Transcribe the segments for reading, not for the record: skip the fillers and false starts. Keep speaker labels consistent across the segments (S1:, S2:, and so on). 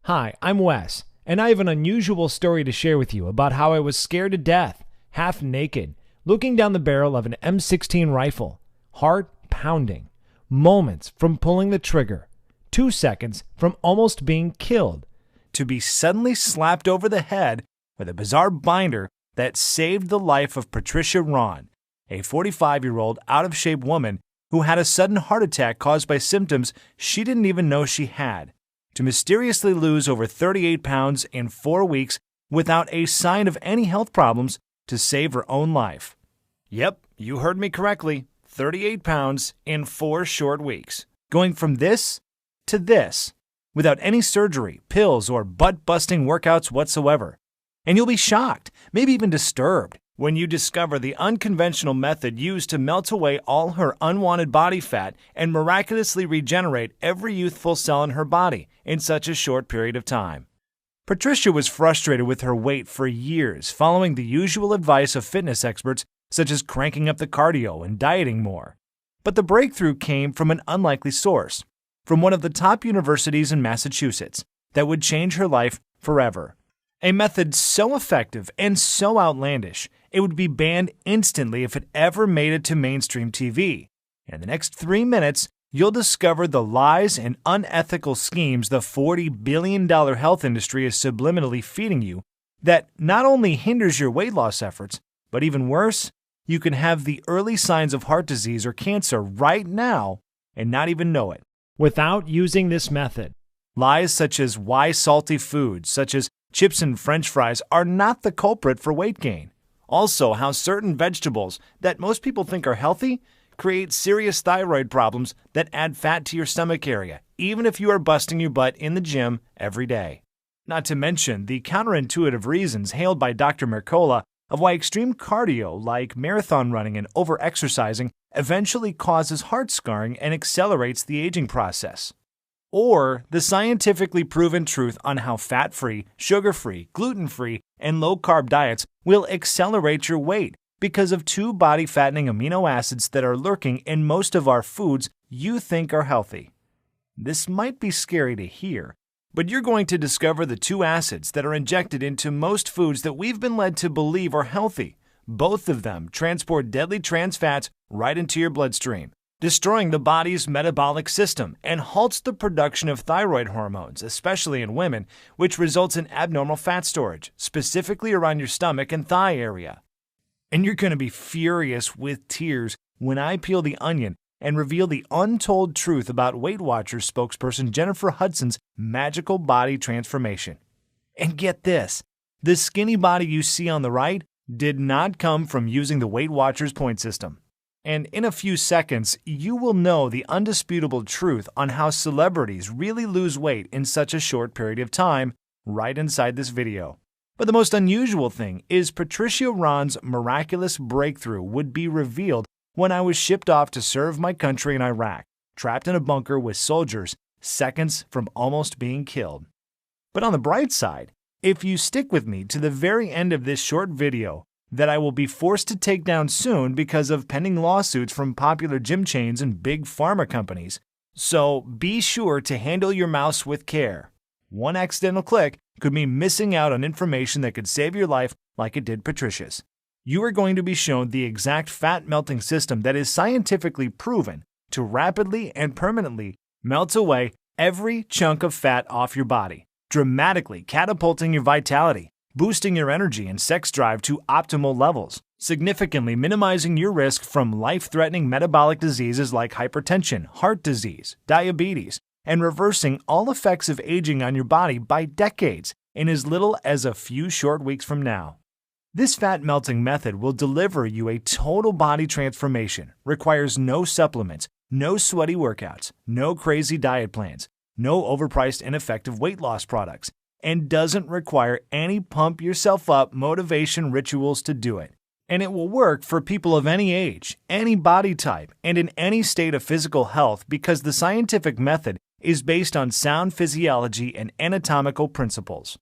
S1: Hi, I'm Wes, and I have an unusual story to share with you about how I was scared to death, half naked, looking down the barrel of an M16 rifle, heart pounding, moments from pulling the trigger, 2 seconds from almost being killed, to be suddenly slapped over the head with a bizarre binder that saved the life of Patricia Ron, a 45-year-old out-of-shape woman who had a sudden heart attack caused by symptoms she didn't even know she had, to mysteriously lose over 38 pounds in 4 weeks without a sign of any health problems to save her own life. Yep, you heard me correctly, 38 pounds in 4 short weeks. Going from this to this, without any surgery, pills, or butt-busting workouts whatsoever. And you'll be shocked, maybe even disturbed, when you discover the unconventional method used to melt away all her unwanted body fat and miraculously regenerate every youthful cell in her body in such a short period of time. Patricia was frustrated with her weight for years, following the usual advice of fitness experts such as cranking up the cardio and dieting more. But the breakthrough came from an unlikely source, from one of the top universities in Massachusetts, that would change her life forever. A method so effective and so outlandish, it would be banned instantly if it ever made it to mainstream TV. And in the next 3 minutes, you'll discover the lies and unethical schemes the $40 billion health industry is subliminally feeding you that not only hinders your weight loss efforts, but even worse, you can have the early signs of heart disease or cancer right now and not even know it without using this method. Lies such as why salty foods, such as chips and French fries, are not the culprit for weight gain. Also, how certain vegetables that most people think are healthy create serious thyroid problems that add fat to your stomach area, even if you are busting your butt in the gym every day. Not to mention the counterintuitive reasons hailed by Dr. Mercola of why extreme cardio like marathon running and over-exercising eventually causes heart scarring and accelerates the aging process. Or the scientifically proven truth on how fat-free, sugar-free, gluten-free, and low-carb diets will accelerate your weight because of 2 body-fattening amino acids that are lurking in most of our foods you think are healthy. This might be scary to hear, but you're going to discover the 2 acids that are injected into most foods that we've been led to believe are healthy. Both of them transport deadly trans fats right into your bloodstream, destroying the body's metabolic system, and halts the production of thyroid hormones, especially in women, which results in abnormal fat storage, specifically around your stomach and thigh area. And you're going to be furious with tears when I peel the onion and reveal the untold truth about Weight Watchers spokesperson Jennifer Hudson's magical body transformation. And get this, the skinny body you see on the right did not come from using the Weight Watchers point system. And in a few seconds, you will know the undisputable truth on how celebrities really lose weight in such a short period of time right inside this video. But the most unusual thing is Patricia Ron's miraculous breakthrough would be revealed when I was shipped off to serve my country in Iraq, trapped in a bunker with soldiers, seconds from almost being killed. But on the bright side, if you stick with me to the very end of this short video, that I will be forced to take down soon because of pending lawsuits from popular gym chains and big pharma companies. So be sure to handle your mouse with care. One accidental click could mean missing out on information that could save your life like it did Patricia's. You are going to be shown the exact fat melting system that is scientifically proven to rapidly and permanently melt away every chunk of fat off your body, dramatically catapulting your vitality, boosting your energy and sex drive to optimal levels, significantly minimizing your risk from life-threatening metabolic diseases like hypertension, heart disease, diabetes, and reversing all effects of aging on your body by decades in as little as a few short weeks from now. This fat-melting method will deliver you a total body transformation, requires no supplements, no sweaty workouts, no crazy diet plans, no overpriced ineffective weight loss products, and doesn't require any pump yourself up motivation rituals to do it. And it will work for people of any age, any body type, and in any state of physical health because the scientific method is based on sound physiology and anatomical principles.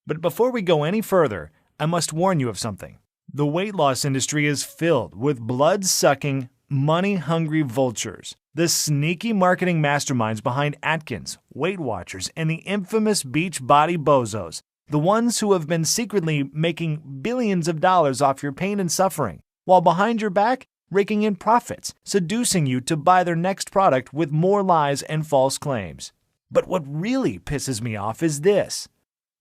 S1: But before we go any further, I must warn you of something. The weight loss industry is filled with blood-sucking, money-hungry vultures The sneaky marketing masterminds behind Atkins, Weight Watchers, and the infamous Beachbody bozos, the ones who have been secretly making billions of dollars off your pain and suffering, while behind your back, raking in profits, seducing you to buy their next product with more lies and false claims. But what really pisses me off is this.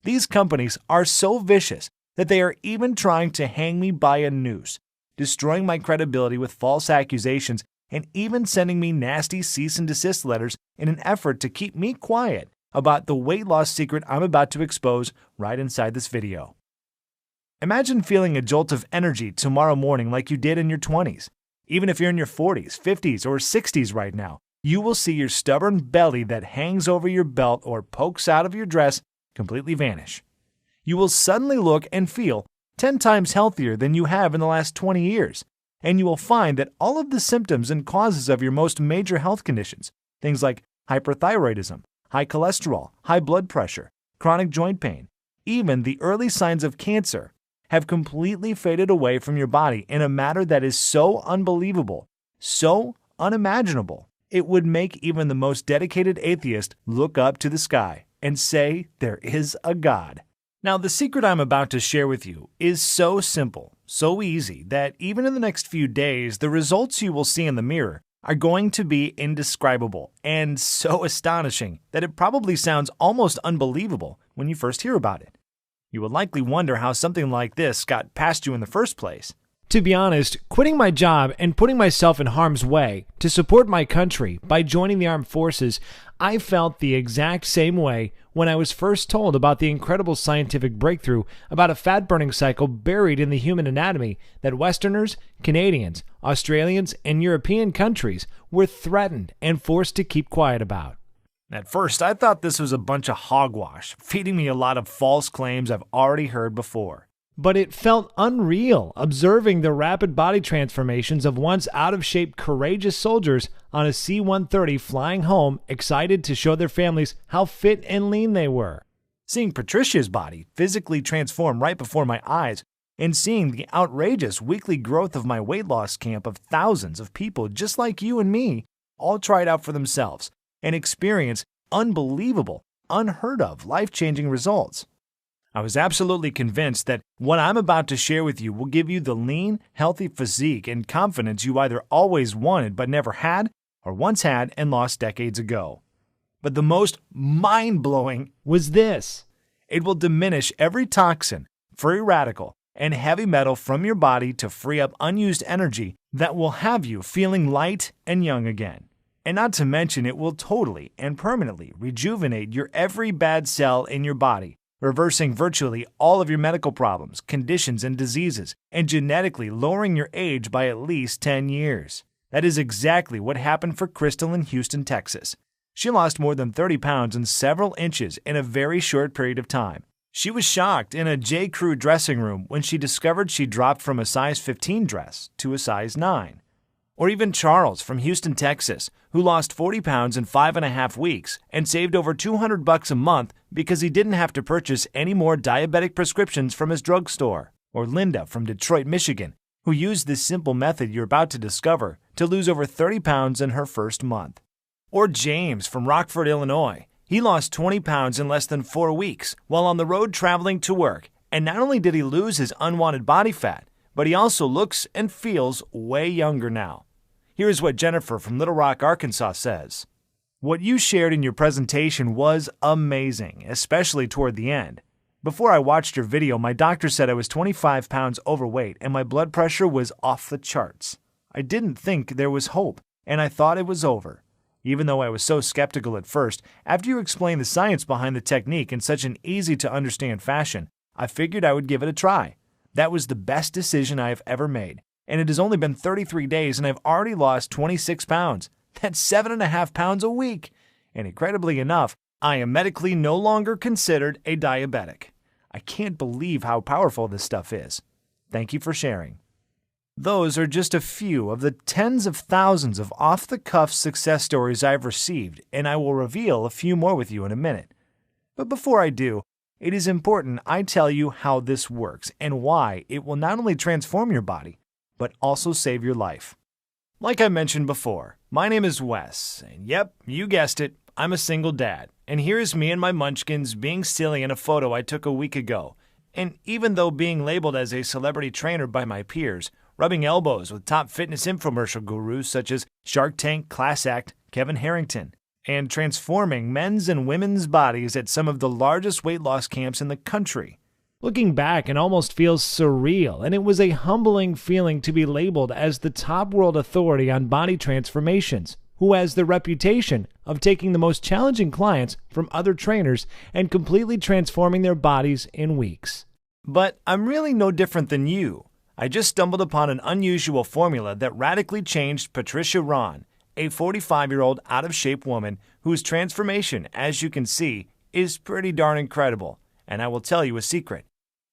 S1: These companies are so vicious that they are even trying to hang me by a noose, destroying my credibility with false accusations and even sending me nasty cease and desist letters in an effort to keep me quiet about the weight loss secret I'm about to expose right inside this video. Imagine feeling a jolt of energy tomorrow morning like you did in your 20s. Even if you're in your 40s, 50s, or 60s right now, you will see your stubborn belly that hangs over your belt or pokes out of your dress completely vanish. You will suddenly look and feel 10 times healthier than you have in the last 20 years. And you will find that all of the symptoms and causes of your most major health conditions, things like hyperthyroidism, high cholesterol, high blood pressure, chronic joint pain, even the early signs of cancer, have completely faded away from your body in a manner that is so unbelievable, so unimaginable, it would make even the most dedicated atheist look up to the sky and say there is a God. Now, the secret I'm about to share with you is so simple, so easy, that even in the next few days, the results you will see in the mirror are going to be indescribable and so astonishing that it probably sounds almost unbelievable when you first hear about it. You will likely wonder how something like this got past you in the first place. To be honest, quitting my job and putting myself in harm's way to support my country by joining the armed forces, I felt the exact same way when I was first told about the incredible scientific breakthrough about a fat-burning cycle buried in the human anatomy that Westerners, Canadians, Australians, and European countries were threatened and forced to keep quiet about. At first, I thought this was a bunch of hogwash, feeding me a lot of false claims I've already heard before. But it felt unreal observing the rapid body transformations of once out-of-shape courageous soldiers on a C-130 flying home, excited to show their families how fit and lean they were. Seeing Patricia's body physically transform right before my eyes, and seeing the outrageous weekly growth of my weight loss camp of thousands of people just like you and me, all try it out for themselves and experience unbelievable, unheard of, life-changing results. I was absolutely convinced that what I'm about to share with you will give you the lean, healthy physique and confidence you either always wanted but never had, or once had and lost decades ago. But the most mind-blowing was this. It will diminish every toxin, free radical, and heavy metal from your body to free up unused energy that will have you feeling light and young again. And not to mention, it will totally and permanently rejuvenate your every bad cell in your body, reversing virtually all of your medical problems, conditions, and diseases, and genetically lowering your age by at least 10 years. That is exactly what happened for Crystal in Houston, Texas. She lost more than 30 pounds and several inches in a very short period of time. She was shocked in a J. Crew dressing room when she discovered she dropped from a size 15 dress to a size 9. Or even Charles from Houston, Texas, who lost 40 pounds in 5.5 weeks and saved over $200 a month because he didn't have to purchase any more diabetic prescriptions from his drugstore. Or Linda from Detroit, Michigan, who used this simple method you're about to discover to lose over 30 pounds in her first month. Or James from Rockford, Illinois. He lost 20 pounds in less than 4 weeks while on the road traveling to work. And not only did he lose his unwanted body fat, but he also looks and feels way younger now. Here's what Jennifer from Little Rock, Arkansas says. What you shared in your presentation was amazing, especially toward the end. Before I watched your video, my doctor said I was 25 pounds overweight and my blood pressure was off the charts. I didn't think there was hope, and I thought it was over. Even though I was so skeptical at first, after you explained the science behind the technique in such an easy-to-understand fashion, I figured I would give it a try. That was the best decision I have ever made. And it has only been 33 days and I've already lost 26 pounds. That's 7.5 pounds a week. And incredibly enough, I am medically no longer considered a diabetic. I can't believe how powerful this stuff is. Thank you for sharing. Those are just a few of the tens of thousands of off-the-cuff success stories I've received, and I will reveal a few more with you in a minute. But before I do, it is important I tell you how this works and why it will not only transform your body, but also save your life. Like I mentioned before, my name is Wes, and yep, you guessed it, I'm a single dad. And here's me and my munchkins being silly in a photo I took a week ago. And even though being labeled as a celebrity trainer by my peers, rubbing elbows with top fitness infomercial gurus such as Shark Tank, Class Act, Kevin Harrington, and transforming men's and women's bodies at some of the largest weight loss camps in the country. Looking back, it almost feels surreal, and it was a humbling feeling to be labeled as the top world authority on body transformations, who has the reputation of taking the most challenging clients from other trainers and completely transforming their bodies in weeks. But I'm really no different than you. I just stumbled upon an unusual formula that radically changed Patricia Ron, a 45-year-old out-of-shape woman whose transformation, as you can see, is pretty darn incredible. And I will tell you a secret.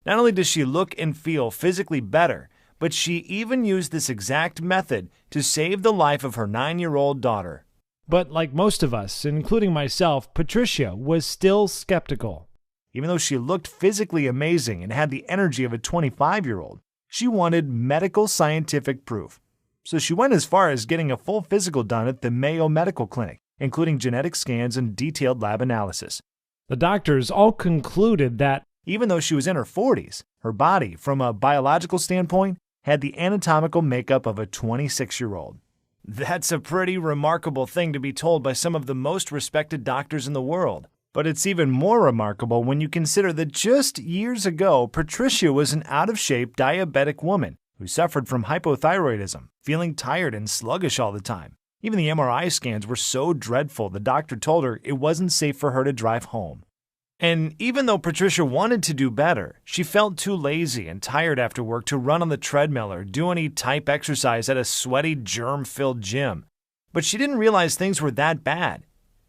S1: Not only does she look and feel physically better, but she even used this exact method to save the life of her 9-year-old daughter. But like most of us, including myself, Patricia was still skeptical. Even though she looked physically amazing and had the energy of a 25-year-old, she wanted medical scientific proof. So she went as far as getting a full physical done at the Mayo Medical Clinic, including genetic scans and detailed lab analysis. The doctors all concluded that even though she was in her 40s, her body, from a biological standpoint, had the anatomical makeup of a 26-year-old. That's a pretty remarkable thing to be told by some of the most respected doctors in the world. But it's even more remarkable when you consider that just years ago, Patricia was an out-of-shape diabetic woman who suffered from hypothyroidism, feeling tired and sluggish all the time. Even the MRI scans were so dreadful, the doctor told her it wasn't safe for her to drive home. And even though Patricia wanted to do better, she felt too lazy and tired after work to run on the treadmill or do any type exercise at a sweaty, germ-filled gym. But she didn't realize things were that bad.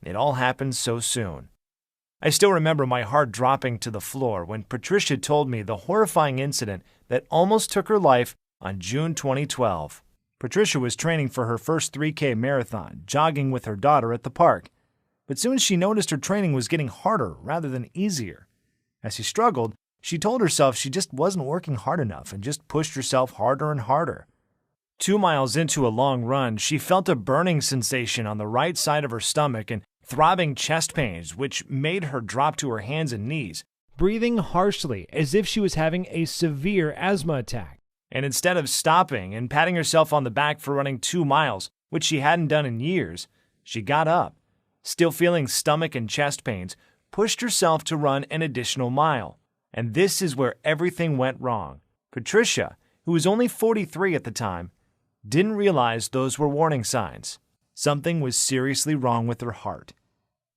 S1: It all happened so soon. I still remember my heart dropping to the floor when Patricia told me the horrifying incident that almost took her life on June 2012. Patricia was training for her first 3K marathon, jogging with her daughter at the park. But soon she noticed her training was getting harder rather than easier. As she struggled, she told herself she just wasn't working hard enough and just pushed herself harder and harder. 2 miles into a long run, she felt a burning sensation on the right side of her stomach and throbbing chest pains, which made her drop to her hands and knees, breathing harshly as if she was having a severe asthma attack. And instead of stopping and patting herself on the back for running 2 miles, which she hadn't done in years, she got up. Still feeling stomach and chest pains, pushed herself to run an additional mile. And this is where everything went wrong. Patricia, who was only 43 at the time, didn't realize those were warning signs. Something was seriously wrong with her heart.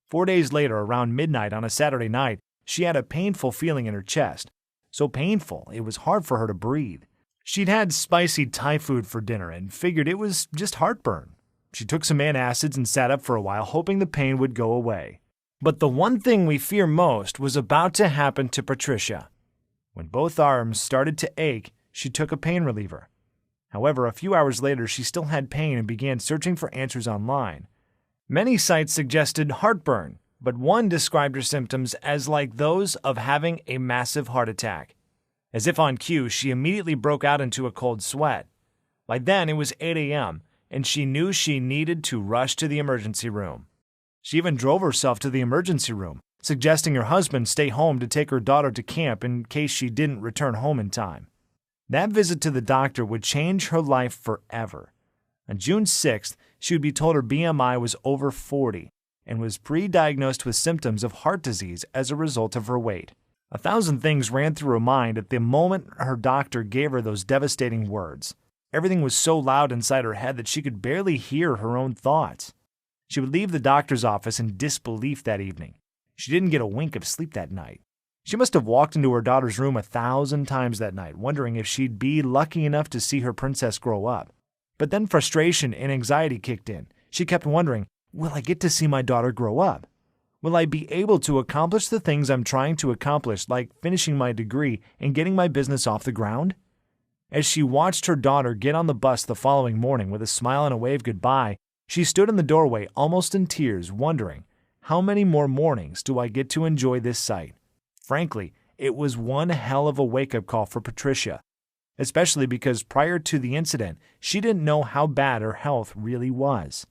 S1: 4 days later, around midnight on a Saturday night, she had a painful feeling in her chest. So painful, it was hard for her to breathe. She'd had spicy Thai food for dinner and figured it was just heartburn. She took some antacids and sat up for a while, hoping the pain would go away. But the one thing we fear most was about to happen to Patricia. When both arms started to ache, she took a pain reliever. However, a few hours later, she still had pain and began searching for answers online. Many sites suggested heartburn, but one described her symptoms as like those of having a massive heart attack. As if on cue, she immediately broke out into a cold sweat. By then, it was 8 a.m., and she knew she needed to rush to the emergency room. She even drove herself to the emergency room, suggesting her husband stay home to take her daughter to camp in case she didn't return home in time. That visit to the doctor would change her life forever. On June 6th, she would be told her BMI was over 40 and was pre-diagnosed with symptoms of heart disease as a result of her weight. 1,000 things ran through her mind at the moment her doctor gave her those devastating words. Everything was so loud inside her head that she could barely hear her own thoughts. She would leave the doctor's office in disbelief that evening. She didn't get a wink of sleep that night. She must have walked into her daughter's room 1,000 times that night, wondering if she'd be lucky enough to see her princess grow up. But then frustration and anxiety kicked in. She kept wondering, will I get to see my daughter grow up? Will I be able to accomplish the things I'm trying to accomplish, like finishing my degree and getting my business off the ground? As she watched her daughter get on the bus the following morning with a smile and a wave goodbye, she stood in the doorway almost in tears, wondering, how many more mornings do I get to enjoy this sight? Frankly, it was one hell of a wake-up call for Patricia. especially because prior to the incident, she didn't know how bad her health really was.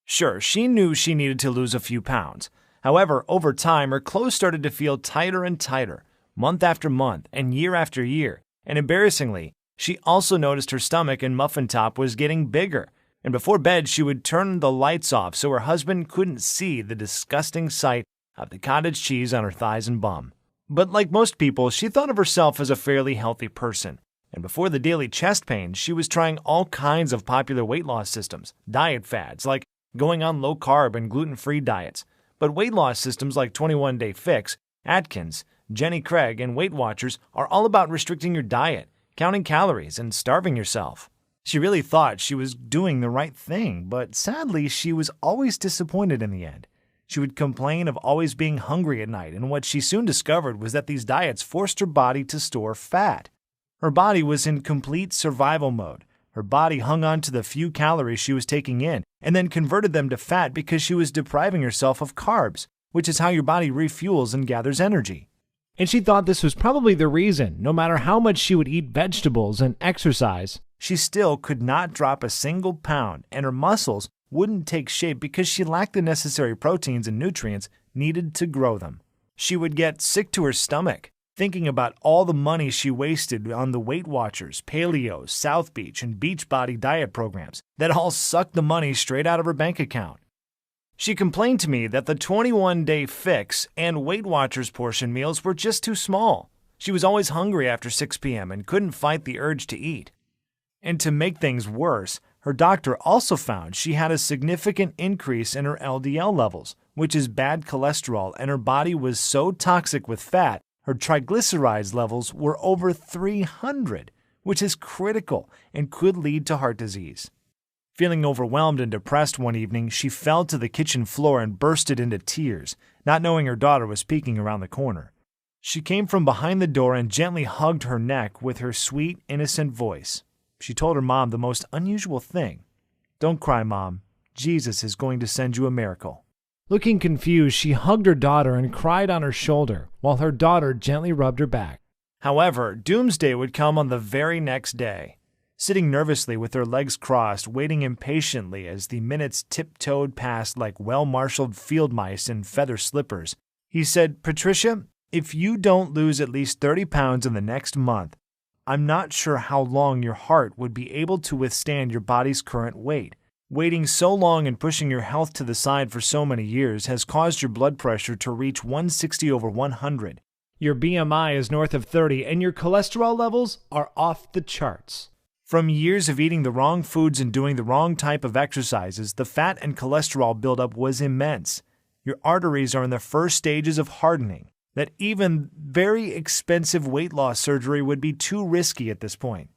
S1: Sure, she knew she needed to lose a few pounds. However, over time, her clothes started to feel tighter and tighter, month after month and year after year, and embarrassingly, she also noticed her stomach and muffin top was getting bigger, and before bed she would turn the lights off so her husband couldn't see the disgusting sight of the cottage cheese on her thighs and bum. But like most people, she thought of herself as a fairly healthy person, and before the daily chest pain, she was trying all kinds of popular weight loss systems, diet fads like going on low-carb and gluten-free diets, but weight loss systems like 21 Day Fix, Atkins, Jenny Craig, and Weight Watchers are all about restricting your diet, counting calories, and starving yourself. She really thought she was doing the right thing, but sadly, she was always disappointed in the end. She would complain of always being hungry at night, and what she soon discovered was that these diets forced her body to store fat. Her body was in complete survival mode. Her body hung on to the few calories she was taking in, and then converted them to fat because she was depriving herself of carbs, which is how your body refuels and gathers energy. And she thought this was probably the reason, no matter how much she would eat vegetables and exercise, she still could not drop a single pound, and her muscles wouldn't take shape because she lacked the necessary proteins and nutrients needed to grow them. She would get sick to her stomach, thinking about all the money she wasted on the Weight Watchers, Paleo, South Beach, and Beachbody diet programs that all sucked the money straight out of her bank account. She complained to me that the 21 Day Fix and Weight Watchers portion meals were just too small. She was always hungry after 6 p.m. and couldn't fight the urge to eat. And to make things worse, her doctor also found she had a significant increase in her LDL levels, which is bad cholesterol, and her body was so toxic with fat, her triglycerides levels were over 300, which is critical and could lead to heart disease. Feeling overwhelmed and depressed one evening, she fell to the kitchen floor and bursted into tears, not knowing her daughter was peeking around the corner. She came from behind the door and gently hugged her neck with her sweet, innocent voice. She told her mom the most unusual thing. "Don't cry, Mom. Jesus is going to send you a miracle." Looking confused, she hugged her daughter and cried on her shoulder, while her daughter gently rubbed her back. However, doomsday would come on the very next day. Sitting nervously with her legs crossed, waiting impatiently as the minutes tiptoed past like well-marshaled field mice in feather slippers, he said, "Patricia, if you don't lose at least 30 pounds in the next month, I'm not sure how long your heart would be able to withstand your body's current weight. Waiting so long and pushing your health to the side for so many years has caused your blood pressure to reach 160/100. Your BMI is north of 30, and your cholesterol levels are off the charts. From years of eating the wrong foods and doing the wrong type of exercises, the fat and cholesterol buildup was immense. Your arteries are in the first stages of hardening, that even very expensive weight loss surgery would be too risky at this point."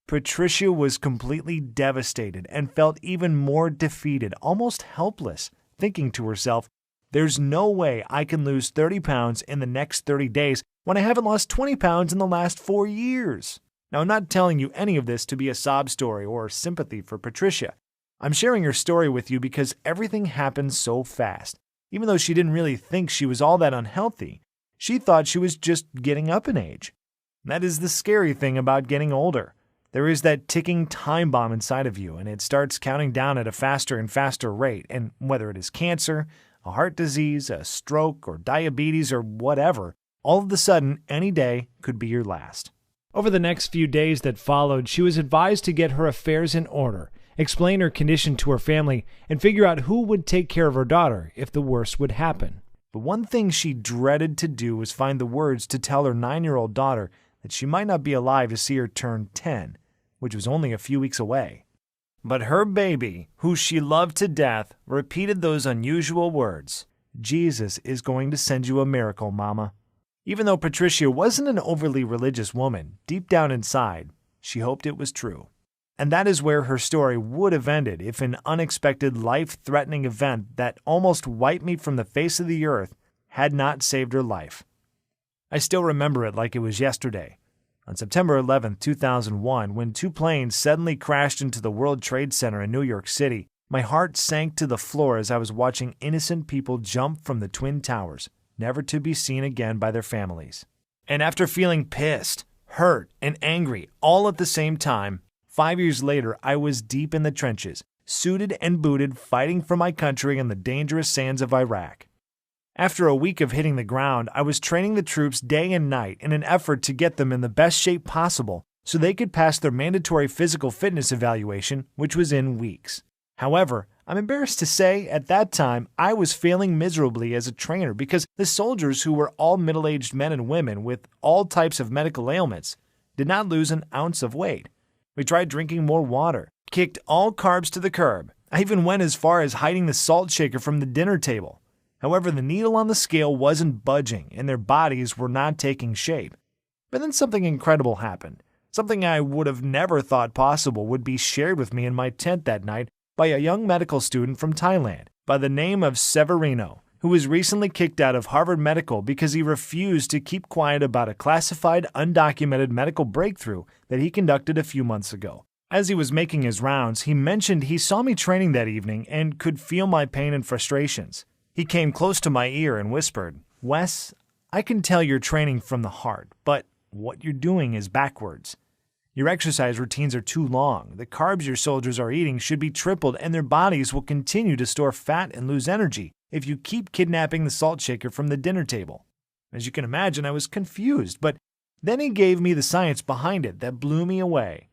S1: Patricia was completely devastated and felt even more defeated, almost helpless, thinking to herself, "There's no way I can lose 30 pounds in the next 30 days when I haven't lost 20 pounds in the last 4 years." Now, I'm not telling you any of this to be a sob story or sympathy for Patricia. I'm sharing her story with you because everything happened so fast. Even though she didn't really think she was all that unhealthy, she thought she was just getting up in age. That is the scary thing about getting older. There is that ticking time bomb inside of you, and it starts counting down at a faster and faster rate, and whether it is cancer, a heart disease, a stroke, or diabetes, or whatever, all of a sudden, any day could be your last. Over the next few days that followed, she was advised to get her affairs in order, explain her condition to her family, and figure out who would take care of her daughter if the worst would happen. But one thing she dreaded to do was find the words to tell her 9-year-old daughter that she might not be alive to see her turn 10, which was only a few weeks away. But her baby, who she loved to death, repeated those unusual words, "Jesus is going to send you a miracle, Mama." Even though Patricia wasn't an overly religious woman, deep down inside, she hoped it was true. And that is where her story would have ended if an unexpected life-threatening event that almost wiped me from the face of the earth had not saved her life. I still remember it like it was yesterday. On September 11, 2001, when 2 planes suddenly crashed into the World Trade Center in New York City, my heart sank to the floor as I was watching innocent people jump from the Twin Towers, never to be seen again by their families. And after feeling pissed, hurt, and angry all at the same time. 5 years later, I was deep in the trenches, suited and booted, fighting for my country in the dangerous sands of Iraq. After a week of hitting the ground, I was training the troops day and night in an effort to get them in the best shape possible so they could pass their mandatory physical fitness evaluation, which was in weeks. However, I'm embarrassed to say, at that time, I was failing miserably as a trainer because the soldiers, who were all middle-aged men and women with all types of medical ailments, did not lose an ounce of weight. We tried drinking more water, kicked all carbs to the curb. I even went as far as hiding the salt shaker from the dinner table. However, the needle on the scale wasn't budging and their bodies were not taking shape. But then something incredible happened. Something I would have never thought possible would be shared with me in my tent that night by a young medical student from Thailand by the name of Severino, who was recently kicked out of Harvard Medical because he refused to keep quiet about a classified, undocumented medical breakthrough that he conducted a few months ago. As he was making his rounds, he mentioned he saw me training that evening and could feel my pain and frustrations. He came close to my ear and whispered, "Wes, I can tell you're training from the heart, but what you're doing is backwards. Your exercise routines are too long. The carbs your soldiers are eating should be tripled, and their bodies will continue to store fat and lose energy if you keep kidnapping the salt shaker from the dinner table." As you can imagine, I was confused, but then he gave me the science behind it that blew me away.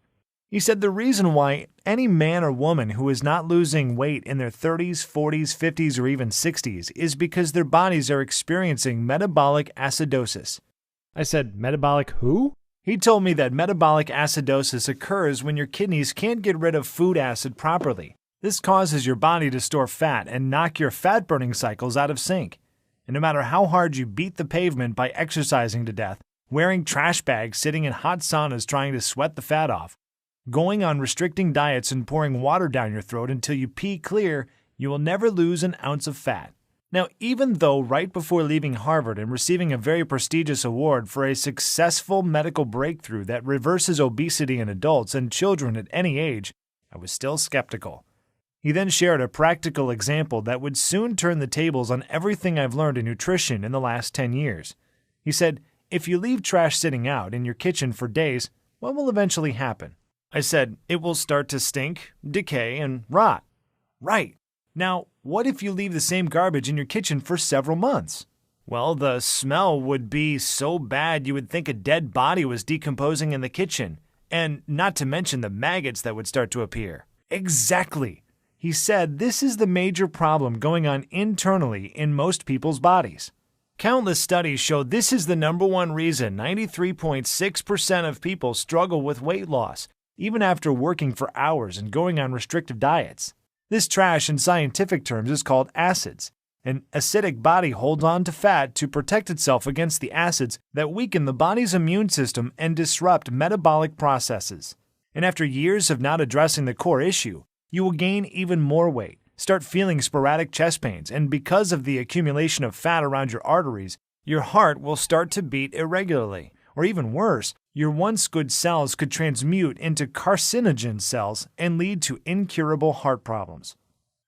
S1: He said the reason why any man or woman who is not losing weight in their 30s, 40s, 50s, or even 60s is because their bodies are experiencing metabolic acidosis. I said, "Metabolic who?" He told me that metabolic acidosis occurs when your kidneys can't get rid of food acid properly. This causes your body to store fat and knock your fat-burning cycles out of sync. And no matter how hard you beat the pavement by exercising to death, wearing trash bags, sitting in hot saunas trying to sweat the fat off, going on restricting diets and pouring water down your throat until you pee clear, you will never lose an ounce of fat. Now, even though right before leaving Harvard and receiving a very prestigious award for a successful medical breakthrough that reverses obesity in adults and children at any age, I was still skeptical. He then shared a practical example that would soon turn the tables on everything I've learned in nutrition in the last 10 years. He said, "If you leave trash sitting out in your kitchen for days, what will eventually happen?" I said, "It will start to stink, decay, and rot." "Right. Now, what if you leave the same garbage in your kitchen for several months?" "Well, the smell would be so bad you would think a dead body was decomposing in the kitchen, and not to mention the maggots that would start to appear." Exactly. He said this is the major problem going on internally in most people's bodies. Countless studies show this is the number one reason 93.6% of people struggle with weight loss, even after working for hours and going on restrictive diets. This trash in scientific terms is called acids. An acidic body holds on to fat to protect itself against the acids that weaken the body's immune system and disrupt metabolic processes. And after years of not addressing the core issue, you will gain even more weight, start feeling sporadic chest pains, and because of the accumulation of fat around your arteries, your heart will start to beat irregularly. Or even worse, your once good cells could transmute into carcinogen cells and lead to incurable heart problems.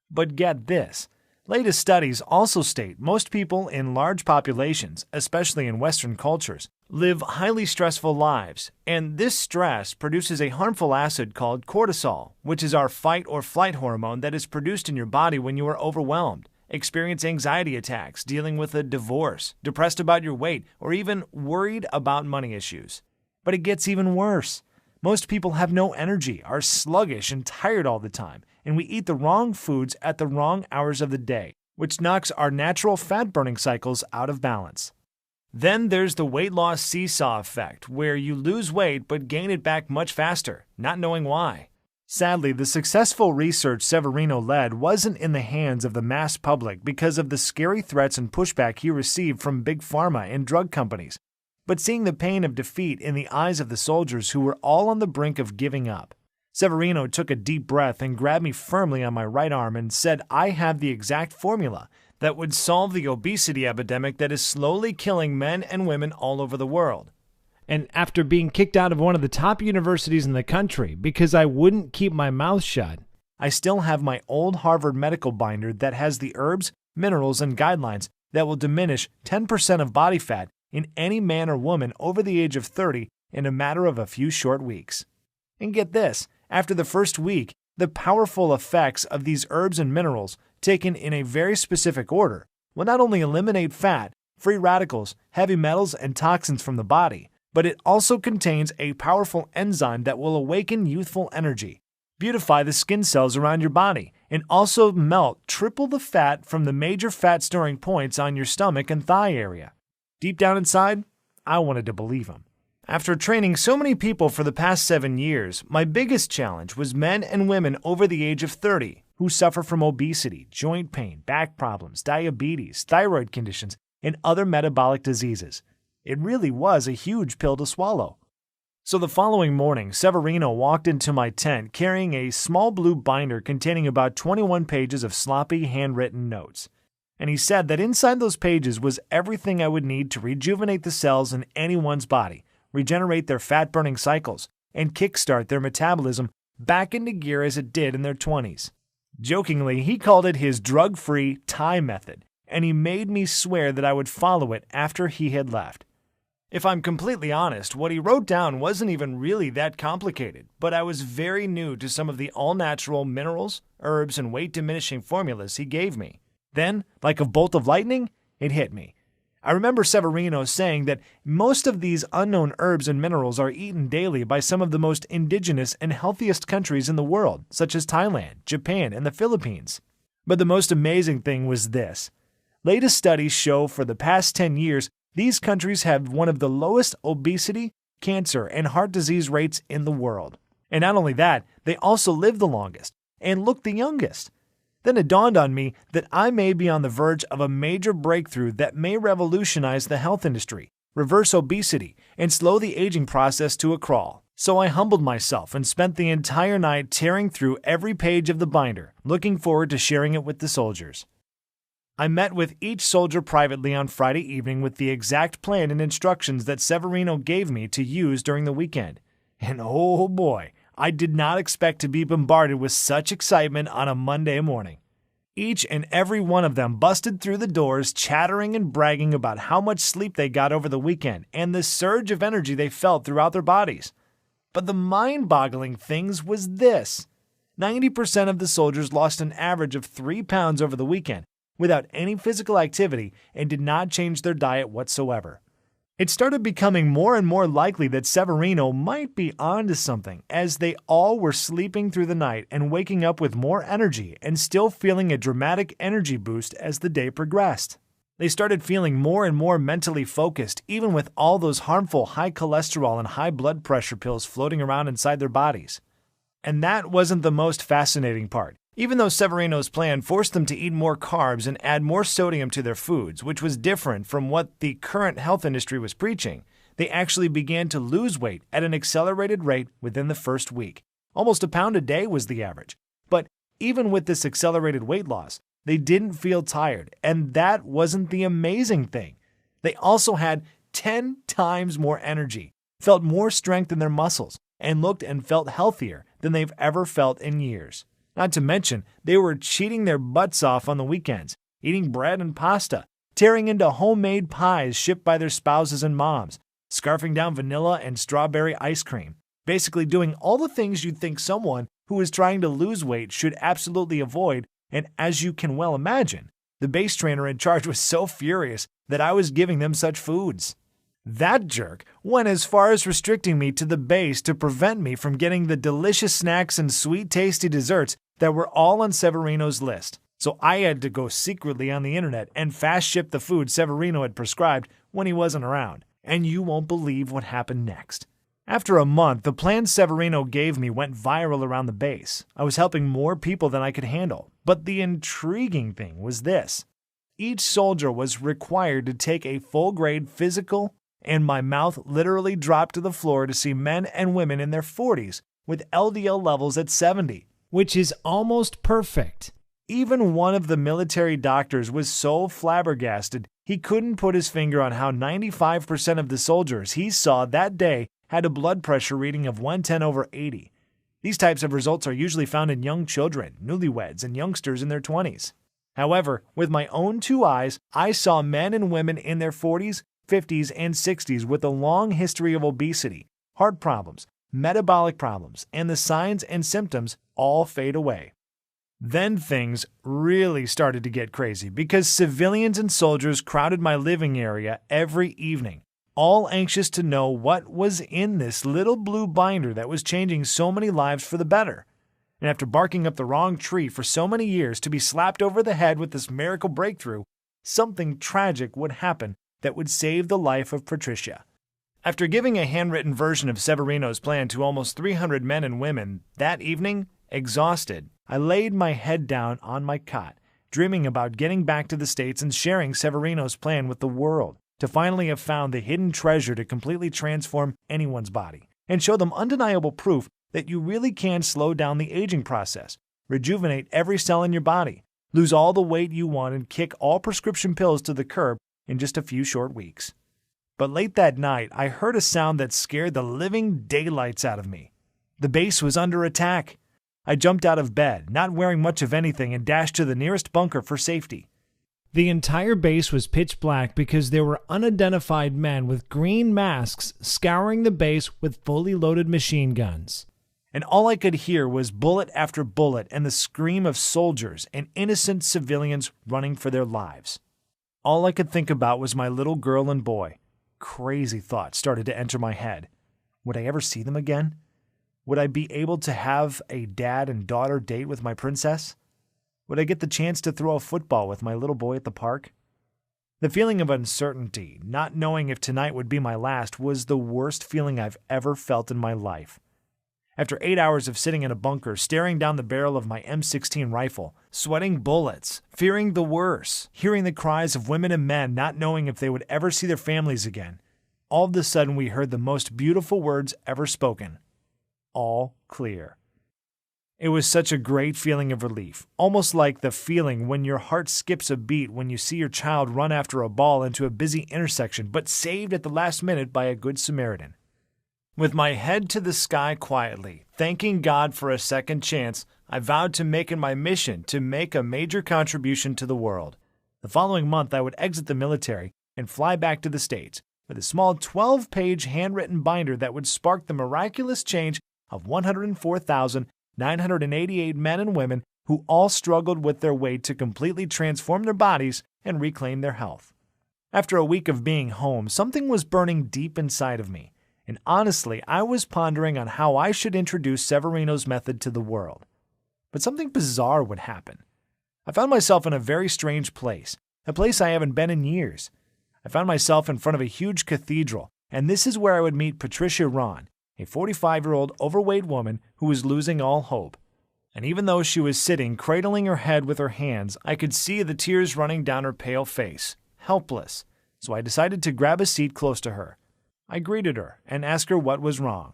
S1: But get this. Latest studies also state most people in large populations, especially in Western cultures, live highly stressful lives, and this stress produces a harmful acid called cortisol, which is our fight or flight hormone that is produced in your body when you are overwhelmed, experience anxiety attacks, dealing with a divorce, depressed about your weight, or even worried about money issues. But it gets even worse. Most people have no energy, are sluggish and tired all the time, and we eat the wrong foods at the wrong hours of the day, which knocks our natural fat-burning cycles out of balance. Then there's the weight loss seesaw effect, where you lose weight but gain it back much faster, not knowing why. Sadly, the successful research Severino led wasn't in the hands of the mass public because of the scary threats and pushback he received from big pharma and drug companies, but seeing the pain of defeat in the eyes of the soldiers who were all on the brink of giving up. Severino took a deep breath and grabbed me firmly on my right arm and said I have the exact formula that would solve the obesity epidemic that is slowly killing men and women all over the world. And after being kicked out of one of the top universities in the country because I wouldn't keep my mouth shut, I still have my old Harvard medical binder that has the herbs, minerals, and guidelines that will diminish 10% of body fat in any man or woman over the age of 30 in a matter of a few short weeks. And get this, after the first week, the powerful effects of these herbs and minerals, taken in a very specific order, will not only eliminate fat, free radicals, heavy metals, and toxins from the body, but it also contains a powerful enzyme that will awaken youthful energy, beautify the skin cells around your body, and also melt triple the fat from the major fat storing points on your stomach and thigh area. Deep down inside, I wanted to believe him. After training so many people for the past 7 years, my biggest challenge was men and women over the age of 30 who suffer from obesity, joint pain, back problems, diabetes, thyroid conditions, and other metabolic diseases. It really was a huge pill to swallow. So the following morning, Severino walked into my tent carrying a small blue binder containing about 21 pages of sloppy handwritten notes. And he said that inside those pages was everything I would need to rejuvenate the cells in anyone's body, regenerate their fat-burning cycles, and kickstart their metabolism back into gear as it did in their 20s. Jokingly, he called it his drug-free Thai method, and he made me swear that I would follow it after he had left. If I'm completely honest, what he wrote down wasn't even really that complicated, but I was very new to some of the all-natural minerals, herbs, and weight-diminishing formulas he gave me. Then, like a bolt of lightning, it hit me. I remember Severino saying that most of these unknown herbs and minerals are eaten daily by some of the most indigenous and healthiest countries in the world, such as Thailand, Japan, and the Philippines. But the most amazing thing was this. Latest studies show for the past 10 years, these countries have one of the lowest obesity, cancer, and heart disease rates in the world. And not only that, they also live the longest and look the youngest. Then it dawned on me that I may be on the verge of a major breakthrough that may revolutionize the health industry, reverse obesity, and slow the aging process to a crawl. So I humbled myself and spent the entire night tearing through every page of the binder, looking forward to sharing it with the soldiers. I met with each soldier privately on Friday evening with the exact plan and instructions that Severino gave me to use during the weekend. And oh boy, I did not expect to be bombarded with such excitement on a Monday morning. Each and every one of them busted through the doors chattering and bragging about how much sleep they got over the weekend and the surge of energy they felt throughout their bodies. But the mind-boggling things was this. 90% of the soldiers lost an average of 3 pounds over the weekend without any physical activity and did not change their diet whatsoever. It started becoming more and more likely that Severino might be onto something, as they all were sleeping through the night and waking up with more energy and still feeling a dramatic energy boost as the day progressed. They started feeling more and more mentally focused, even with all those harmful high cholesterol and high blood pressure pills floating around inside their bodies. And that wasn't the most fascinating part. Even though Severino's plan forced them to eat more carbs and add more sodium to their foods, which was different from what the current health industry was preaching, they actually began to lose weight at an accelerated rate within the first week. Almost a pound a day was the average. But even with this accelerated weight loss, they didn't feel tired, and that wasn't the amazing thing. They also had 10 times more energy, felt more strength in their muscles, and looked and felt healthier than they've ever felt in years. Not to mention, they were cheating their butts off on the weekends, eating bread and pasta, tearing into homemade pies shipped by their spouses and moms, scarfing down vanilla and strawberry ice cream, basically doing all the things you'd think someone who is trying to lose weight should absolutely avoid, and as you can well imagine, the base trainer in charge was so furious that I was giving them such foods. That jerk went as far as restricting me to the base to prevent me from getting the delicious snacks and sweet tasty desserts that were all on Severino's list. So I had to go secretly on the internet and fast ship the food Severino had prescribed when he wasn't around. And you won't believe what happened next. After a month, the plan Severino gave me went viral around the base. I was helping more people than I could handle. But the intriguing thing was this. Each soldier was required to take a full-grade physical, and my mouth literally dropped to the floor to see men and women in their 40s with LDL levels at 70.
S2: Which is almost perfect.
S1: Even one of the military doctors was so flabbergasted he couldn't put his finger on how 95% of the soldiers he saw that day had a blood pressure reading of 110/80. These types of results are usually found in young children, newlyweds, and youngsters in their 20s. However, with my own 2 eyes, I saw men and women in their 40s, 50s, and 60s with a long history of obesity, heart problems, metabolic problems, and the signs and symptoms all fade away. Then things really started to get crazy because civilians and soldiers crowded my living area every evening, all anxious to know what was in this little blue binder that was changing so many lives for the better. And after barking up the wrong tree for so many years to be slapped over the head with this miracle breakthrough, something tragic would happen that would save the life of Patricia. After giving a handwritten version of Severino's plan to almost 300 men and women, that evening, exhausted, I laid my head down on my cot, dreaming about getting back to the States and sharing Severino's plan with the world, to finally have found the hidden treasure to completely transform anyone's body and show them undeniable proof that you really can slow down the aging process, rejuvenate every cell in your body, lose all the weight you want, and kick all prescription pills to the curb in just a few short weeks. But late that night, I heard a sound that scared the living daylights out of me. The base was under attack. I jumped out of bed, not wearing much of anything, and dashed to the nearest bunker for safety.
S2: The entire base was pitch black because there were unidentified men with green masks scouring the base with fully loaded machine guns.
S1: And all I could hear was bullet after bullet and the scream of soldiers and innocent civilians running for their lives. All I could think about was my little girl and boy. Crazy thoughts started to enter my head. Would I ever see them again? Would I be able to have a dad and daughter date with my princess? Would I get the chance to throw a football with my little boy at the park? The feeling of uncertainty, not knowing if tonight would be my last, was the worst feeling I've ever felt in my life. After 8 hours of sitting in a bunker, staring down the barrel of my M16 rifle, sweating bullets, fearing the worst, hearing the cries of women and men not knowing if they would ever see their families again, all of a sudden we heard the most beautiful words ever spoken. All clear. It was such a great feeling of relief, almost like the feeling when your heart skips a beat when you see your child run after a ball into a busy intersection, but saved at the last minute by a good Samaritan. With my head to the sky quietly, thanking God for a second chance, I vowed to make it my mission to make a major contribution to the world. The following month, I would exit the military and fly back to the States with a small 12-page handwritten binder that would spark the miraculous change of 104,988 men and women who all struggled with their weight to completely transform their bodies and reclaim their health. After a week of being home, something was burning deep inside of me. And honestly, I was pondering on how I should introduce Severino's method to the world. But something bizarre would happen. I found myself in a very strange place, a place I haven't been in years. I found myself in front of a huge cathedral, and this is where I would meet Patricia Ron, a 45-year-old overweight woman who was losing all hope. And even though she was sitting, cradling her head with her hands, I could see the tears running down her pale face, helpless. So I decided to grab a seat close to her. I greeted her and asked her what was wrong.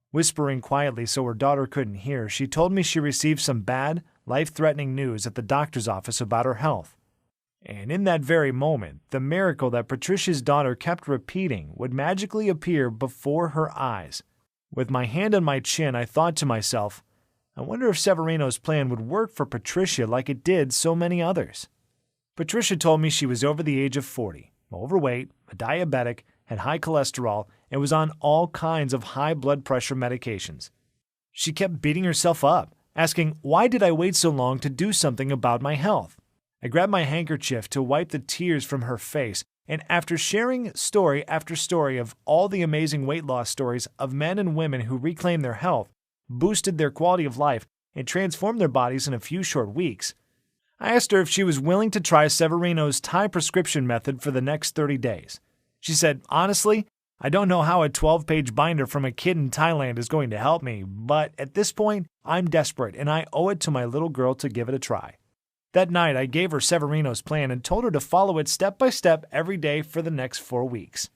S1: Whispering quietly so her daughter couldn't hear, she told me she received some bad, life-threatening news at the doctor's office about her health. And in that very moment, the miracle that Patricia's daughter kept repeating would magically appear before her eyes. With my hand on my chin, I thought to myself, I wonder if Severino's plan would work for Patricia like it did so many others. Patricia told me she was over the age of 40, overweight, a diabetic, had high cholesterol, and was on all kinds of high blood pressure medications. She kept beating herself up, asking, why did I wait so long to do something about my health? I grabbed my handkerchief to wipe the tears from her face, and after sharing story after story of all the amazing weight loss stories of men and women who reclaimed their health, boosted their quality of life, and transformed their bodies in a few short weeks, I asked her if she was willing to try Severino's Thai prescription method for the next 30 days. She said, honestly, I don't know how a 12-page binder from a kid in Thailand is going to help me, but at this point, I'm desperate and I owe it to my little girl to give it a try. That night, I gave her Severino's plan and told her to follow it step by step every day for the next 4 weeks.